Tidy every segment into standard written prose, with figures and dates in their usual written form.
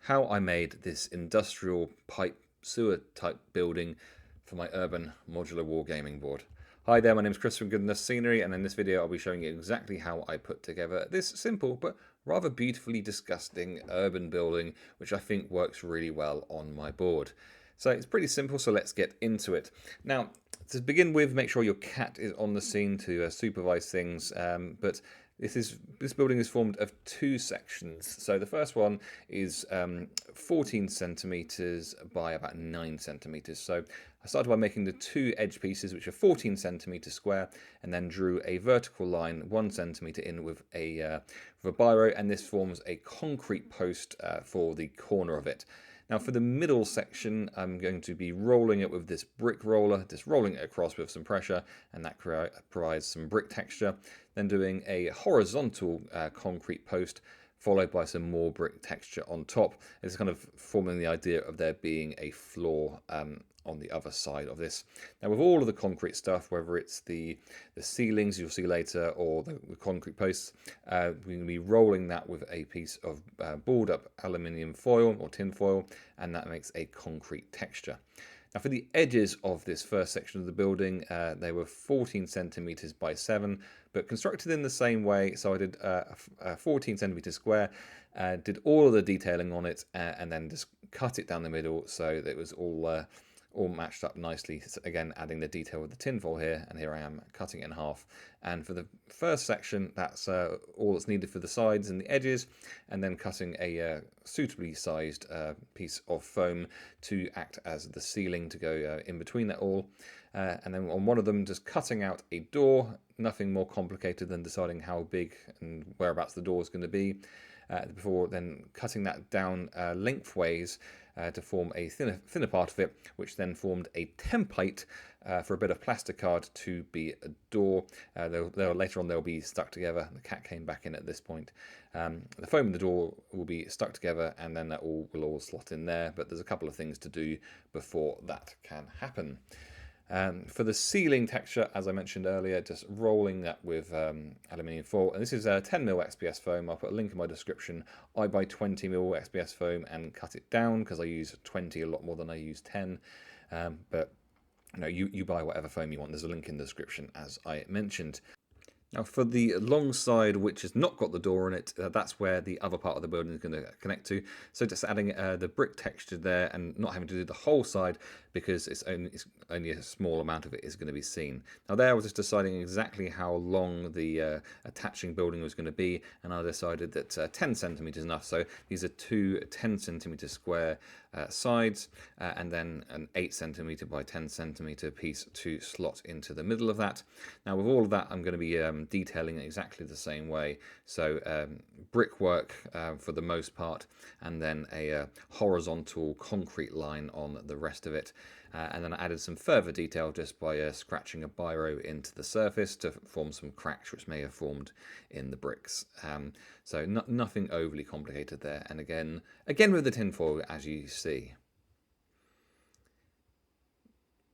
how I made this industrial pipe sewer type building for my Urban Modular Wargaming board. Hi there, my name is Chris from Goodness Scenery, and in this video I'll be showing you exactly how I put together this simple but rather beautifully disgusting urban building, which I think works really well on my board. So it's pretty simple, so let's get into it. Now, to begin with, make sure your cat is on the scene to supervise things, but this building is formed of two sections. So the first one is 14 centimeters by about 9 centimeters. So I started by making the two edge pieces, which are 14 centimeters square, and then drew a vertical line 1 centimeter in with a biro, and this forms a concrete post for the corner of it. Now for the middle section, I'm going to be rolling it with this brick roller, just rolling it across with some pressure, and that provides some brick texture. Then doing a horizontal concrete post, followed by some more brick texture on top. It's kind of forming the idea of there being a floor on the other side of this. Now with all of the concrete stuff, whether it's the ceilings you'll see later or the concrete posts, we're going to be rolling that with a piece of balled up aluminium foil or tin foil, and that makes a concrete texture. Now for the edges of this first section of the building, they were 14 centimeters by 7, but constructed in the same way. So I did 14 centimeters square, did all of the detailing on it, and then just cut it down the middle so that it was all matched up nicely. So again, adding the detail with the tinfoil here, and here I am cutting it in half. And for the first section, that's all that's needed for the sides and the edges, and then cutting a suitably sized piece of foam to act as the ceiling to go in between that all. And then on one of them, just cutting out a door, nothing more complicated than deciding how big and whereabouts the door is going to be. Before then cutting that down lengthways to form a thinner part of it, which then formed a template for a bit of plasticard to be a door. Later on they'll be stuck together. The cat came back in at this point. The foam in the door will be stuck together, and then that will all slot in there, but there's a couple of things to do before that can happen. For the ceiling texture, as I mentioned earlier, just rolling that with aluminium foil. And this is 10mm XPS foam. I'll put a link in my description. I buy 20mm XPS foam and cut it down because I use 20 a lot more than I use 10. But you buy whatever foam you want. There's a link in the description, as I mentioned. Now for the long side, which has not got the door in it, that's where the other part of the building is going to connect to. So just adding the brick texture there and not having to do the whole side, because it's only a small amount of it is going to be seen. Now there I was just deciding exactly how long the attaching building was going to be, and I decided that 10 centimeters is enough. So these are two 10 centimeter square sides, and then an 8 centimeter by 10 centimeter piece to slot into the middle of that. Now with all of that, I'm going to be detailing it exactly the same way. So brickwork for the most part, and then a horizontal concrete line on the rest of it. And then I added some further detail just by scratching a biro into the surface to form some cracks which may have formed in the bricks. So nothing overly complicated there. And again with the tinfoil, as you see.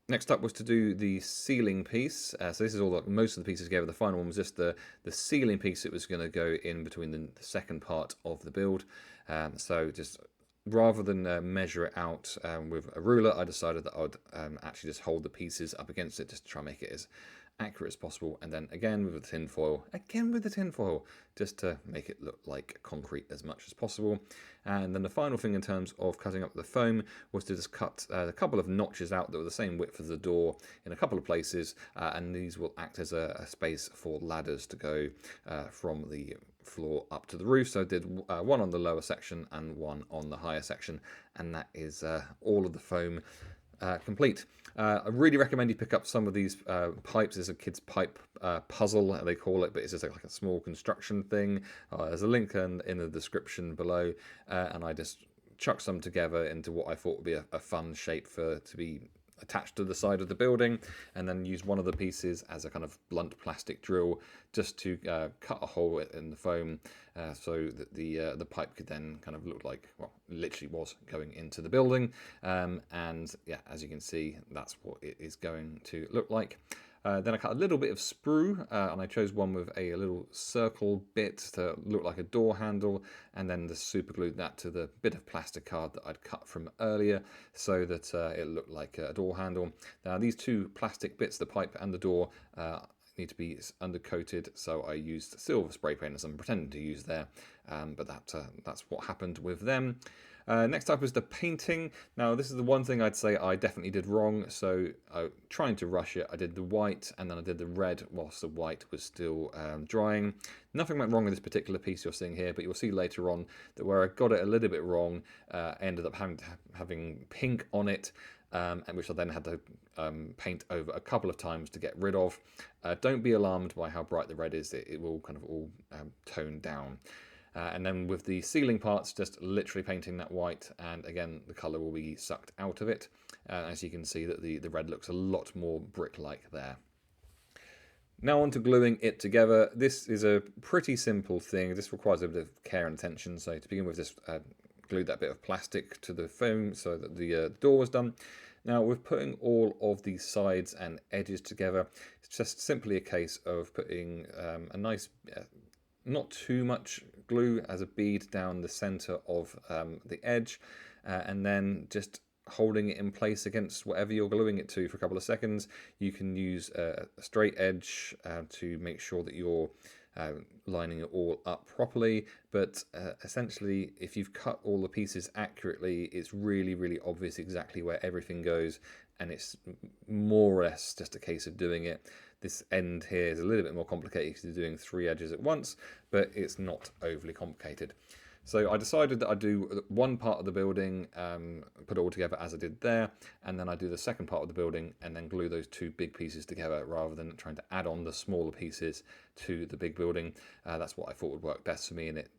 Next up was to do the ceiling piece. So this is all most of the pieces together. The final one was just the ceiling piece that was going to go in between the second part of the build. So just rather than measure it out with a ruler, I decided that I would actually just hold the pieces up against it just to try and make it as accurate as possible, and then again with the tin foil, just to make it look like concrete as much as possible. And then the final thing in terms of cutting up the foam was to just cut a couple of notches out that were the same width as the door in a couple of places, and these will act as a space for ladders to go from the floor up to the roof. So I did one on the lower section and one on the higher section, and that is all of the foam complete. I really recommend you pick up some of these pipes. There's a kid's pipe puzzle, they call it, but it's just like a small construction thing. There's a link in the description below, and I just chucked some together into what I thought would be a fun shape to be attached to the side of the building, and then used one of the pieces as a kind of blunt plastic drill just to cut a hole in the foam so that the pipe could then kind of look like, well, literally was going into the building. And yeah, as you can see, that's what it is going to look like. Then I cut a little bit of sprue, and I chose one with a little circle bit to look like a door handle, and then just super glued that to the bit of plastic card that I'd cut from earlier so that it looked like a door handle. Now these two plastic bits, the pipe and the door, need to be undercoated, so I used silver spray paint as I'm pretending to use there, but that's what happened with them. Next up is the painting. Now this is the one thing I'd say I definitely did wrong. So trying to rush it, I did the white and then I did the red whilst the white was still drying. Nothing went wrong with this particular piece you're seeing here, but you'll see later on that where I got it a little bit wrong, I ended up having pink on it, and which I then had to paint over a couple of times to get rid of. Don't be alarmed by how bright the red is, it will kind of all tone down. And then with the ceiling parts, just literally painting that white, and again the colour will be sucked out of it. As you can see that the red looks a lot more brick-like there. Now on to gluing it together. This is a pretty simple thing. This requires a bit of care and attention. So to begin with, just glued that bit of plastic to the foam so that the door was done. Now with putting all of the sides and edges together, it's just simply a case of putting a nice, not too much glue as a bead down the center of the edge, and then just holding it in place against whatever you're gluing it to for a couple of seconds. You can use a straight edge to make sure that you're lining it all up properly, but essentially if you've cut all the pieces accurately, it's really obvious exactly where everything goes, and it's more or less just a case of doing it. This end here is a little bit more complicated because you're doing 3 edges at once, but it's not overly complicated. So I decided that I'd do one part of the building, put it all together as I did there, and then I do the second part of the building and then glue those two big pieces together rather than trying to add on the smaller pieces to the big building. That's what I thought would work best for me, and it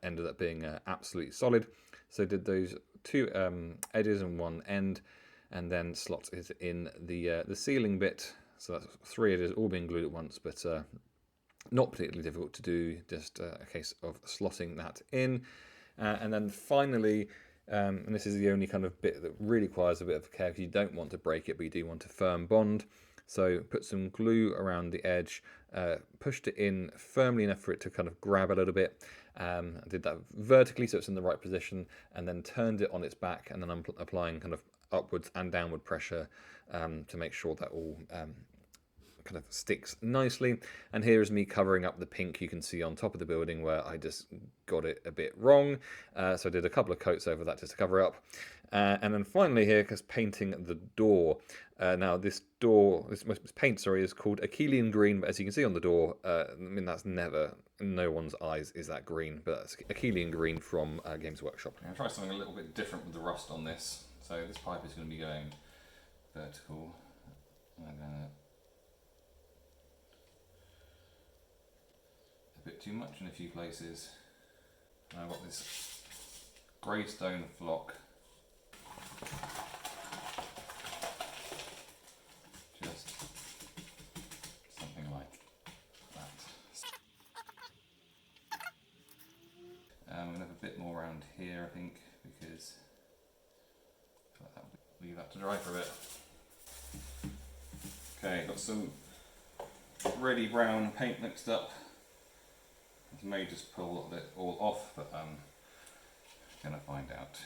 ended up being absolutely solid. So I did those two edges and one end, and then slot it in the ceiling bit. So that's 3 edges all being glued at once, but not particularly difficult to do, just a case of slotting that in. And then finally, and this is the only kind of bit that really requires a bit of care because you don't want to break it, but you do want a firm bond. So put some glue around the edge, pushed it in firmly enough for it to kind of grab a little bit. I did that vertically so it's in the right position, and then turned it on its back, and then I'm applying kind of upwards and downward pressure to make sure that all kind of sticks nicely. And here is me covering up the pink you can see on top of the building where I just got it a bit wrong. So I did a couple of coats over that just to cover up. And then finally here, because painting the door. Now this door, this paint, sorry, is called Achillean green, but as you can see on the door, I mean that's never, in no one's eyes is that green, but that's Achillean green from Games Workshop. I'm going to try something a little bit different with the rust on this. So this pipe is going to be going vertical. I'm going to a bit too much in a few places. And I've got this greystone flock. Just something like that. I'm going to have a bit more around here, I think, because leave that to dry for a bit. Okay, got some ready brown paint mixed up. I may just pull it all off, but I'm going to find out.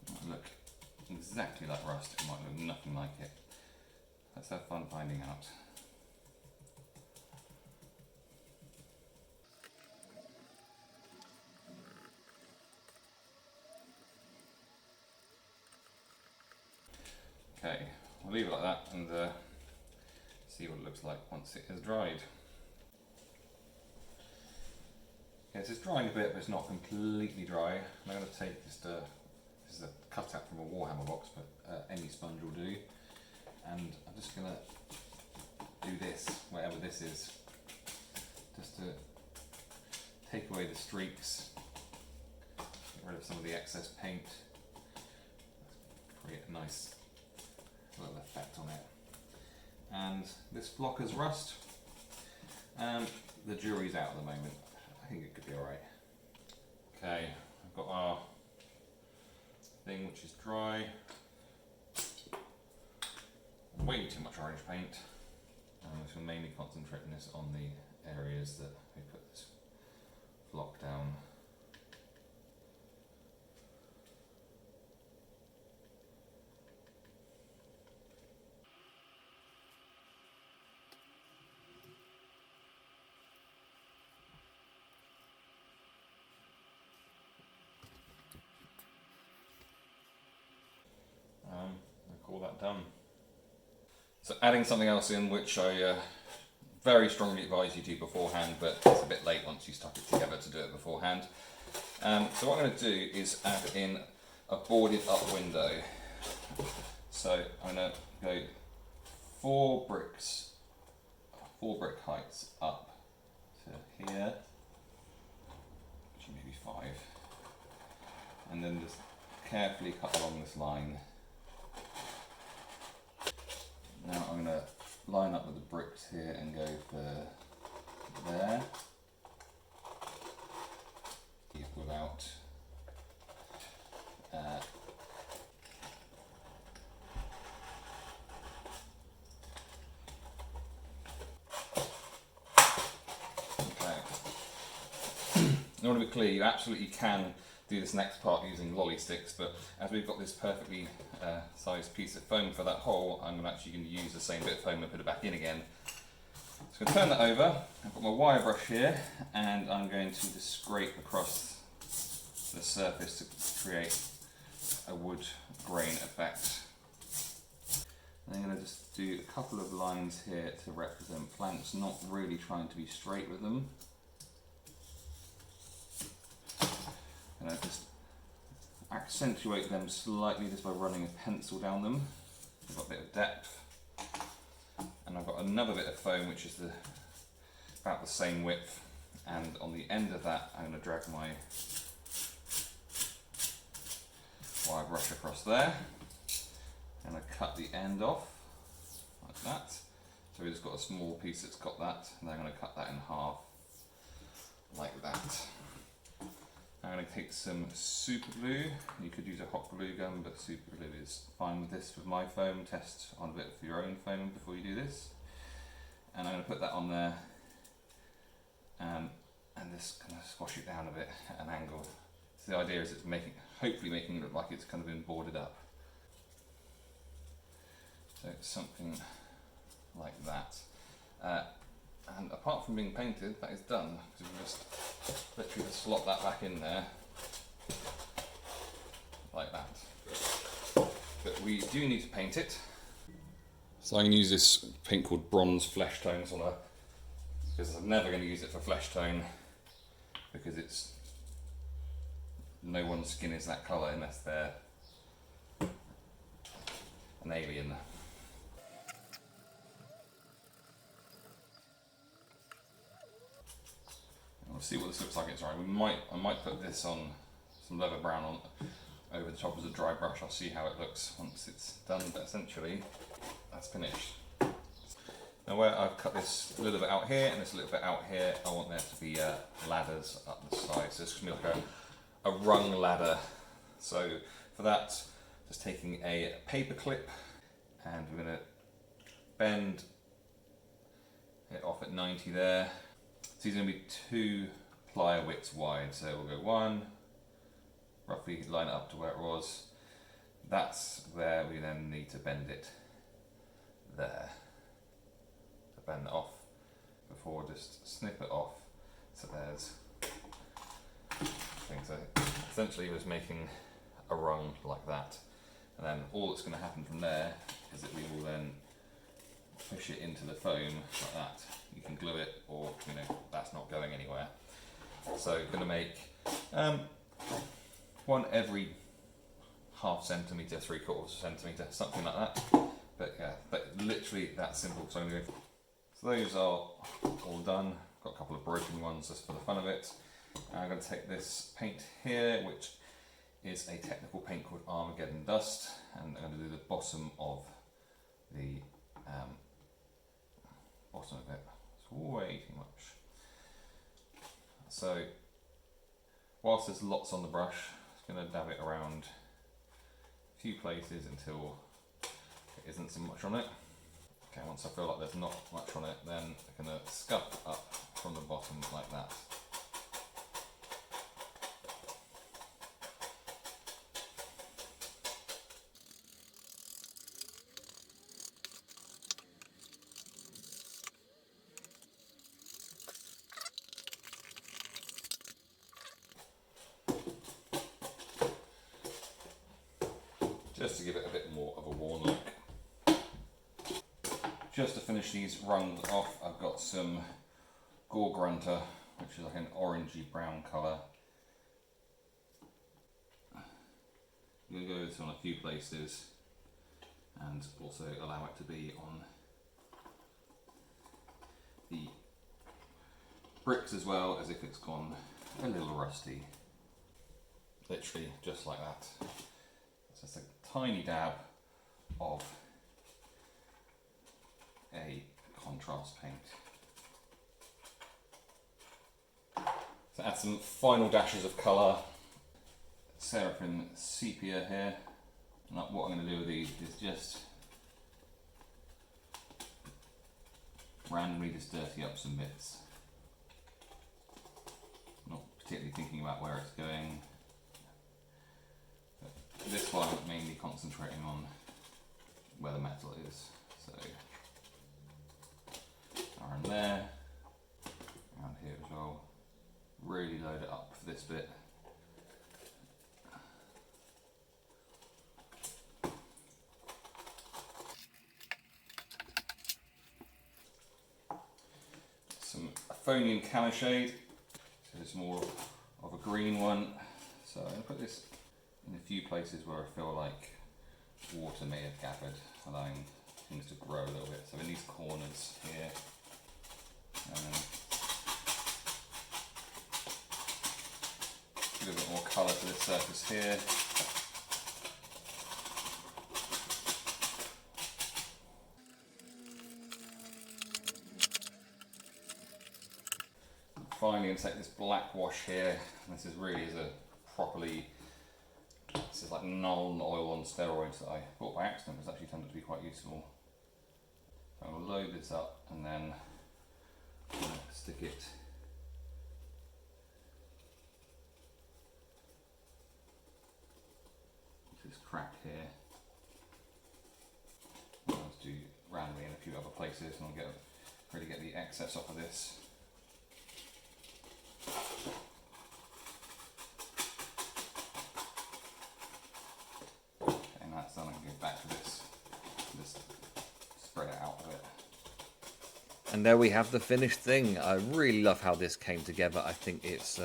It might look exactly like rust, it might look nothing like it. Let's have fun finding out. Okay, I'll leave it like that and see what it looks like once it has dried. Yes, it's drying a bit, but it's not completely dry. I'm going to take just this is a cutout from a Warhammer box, but any sponge will do. And I'm just going to do this, whatever this is, just to take away the streaks, get rid of some of the excess paint, create a nice little effect on it. And this block is rust, and the jury's out at the moment. I think it could be alright. Okay, I've got our thing which is dry. way too much orange paint. I'm just going to mainly concentrate this on the areas that we put this block down. I call that done. So adding something else in which I very strongly advise you do beforehand, but it's a bit late once you stuck it together to do it beforehand. So what I'm going to do is add in a boarded up window. So I'm going to go 4 brick heights up to here, actually maybe 5, and then just carefully cut along this line. Now I'm going to line up with the bricks here and go for there, without okay. In order to be clear, you absolutely can do this next part using lolly sticks, but as we've got this perfectly sized piece of foam for that hole, I'm actually going to use the same bit of foam and put it back in again. So I'm going to turn that over. I've got my wire brush here, and I'm going to just scrape across the surface to create a wood grain effect. And I'm going to just do a couple of lines here to represent planks, not really trying to be straight with them. And I just accentuate them slightly just by running a pencil down them. They've got a bit of depth. And I've got another bit of foam which is about the same width, and on the end of that I'm going to drag my wire brush across there, and I cut the end off like that. So we've just got a small piece that's got that, and I'm going to cut that in half like that. I'm going to take some super glue. You could use a hot glue gun, but super glue is fine with this. With my foam, test on a bit of your own foam before you do this. And I'm going to put that on there, and just kind of squash it down a bit at an angle. So the idea is it's hopefully making it look like it's kind of been boarded up. So it's something like that. And apart from being painted, that is done. So we just literally just slot that back in there, like that. But we do need to paint it. So I'm going to use this paint called Bronze Flesh Tones because I'm never going to use it for flesh tone, because no one's skin is that colour unless they're an alien. We'll see what this looks like. It's right. I might put this on some leather brown on over the top as a dry brush. I'll see how it looks once it's done. But essentially, that's finished. Now, where I've cut this a little bit out here and this a little bit out here, I want there to be ladders up the side. So it's going to be like a rung ladder. So for that, just taking a paper clip, and we're going to bend it off at 90 there. So these are going to be 2 plier widths wide, so we'll go 1, roughly line it up to where it was. That's where we then need to bend it there. To bend it off before, just snip it off. So there's things. So essentially it was making a rung like that. And then all that's going to happen from there is that we will then push it into the foam like that. You can glue it, or that's not going anywhere. So going to make one every ½ centimetre, 3/4 centimetre, something like that. But yeah, literally that simple. So those are all done. Got a couple of broken ones just for the fun of it. I'm going to take this paint here, which is a technical paint called Armageddon Dust, and I'm going to do the bottom of the bottom of it. It's way too much. So whilst there's lots on the brush, I'm going to dab it around a few places until there isn't so much on it. Okay, once I feel like there's not much on it, then I'm going to scuff up from the bottom like that. Just to give it a bit more of a worn look. Just to finish these rungs off, I've got some Gore Grunter, which is like an orangey brown colour. I'm going to go this on a few places and also allow it to be on the bricks as well, as if it's gone a little rusty. Literally just like that. It's just a tiny dab of a contrast paint. So add some final dashes of colour. Seraphim sepia here. And what I'm going to do with these is just randomly just dirty up some bits. Not particularly thinking about where it's going. But this one mainly concentrating on where the metal is. So around there, around here as well. Really load it up for this bit. Some Euphonium Camoshade, so it's more of a green one. So I'm going to put this in a few places where I feel like water may have gathered, allowing things to grow a little bit. So in these corners here, and give a bit more colour to this surface here. And finally, I'm going to take this black wash here. This is really this is like Nuln oil on steroids that I bought by accident. It's actually turned out to be quite useful. So I'm going to load this up and then stick it into this crack here. I'll just do randomly in a few other places and I'll really get the excess off of this. Okay, and that's done. I can go back to this, just spread it out a bit. And there we have the finished thing. I really love how this came together. I think it's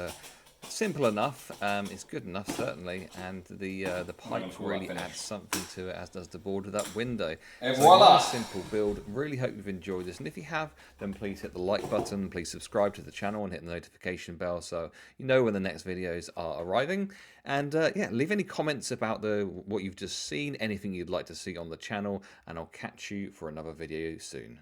simple enough. It's good enough, certainly, and the pipe really adds something to it, as does the board with that window. And so voila! A simple build. Really hope you've enjoyed this, and if you have, then please hit the like button. Please subscribe to the channel and hit the notification bell so you know when the next videos are arriving. And yeah, leave any comments about what you've just seen, anything you'd like to see on the channel, and I'll catch you for another video soon.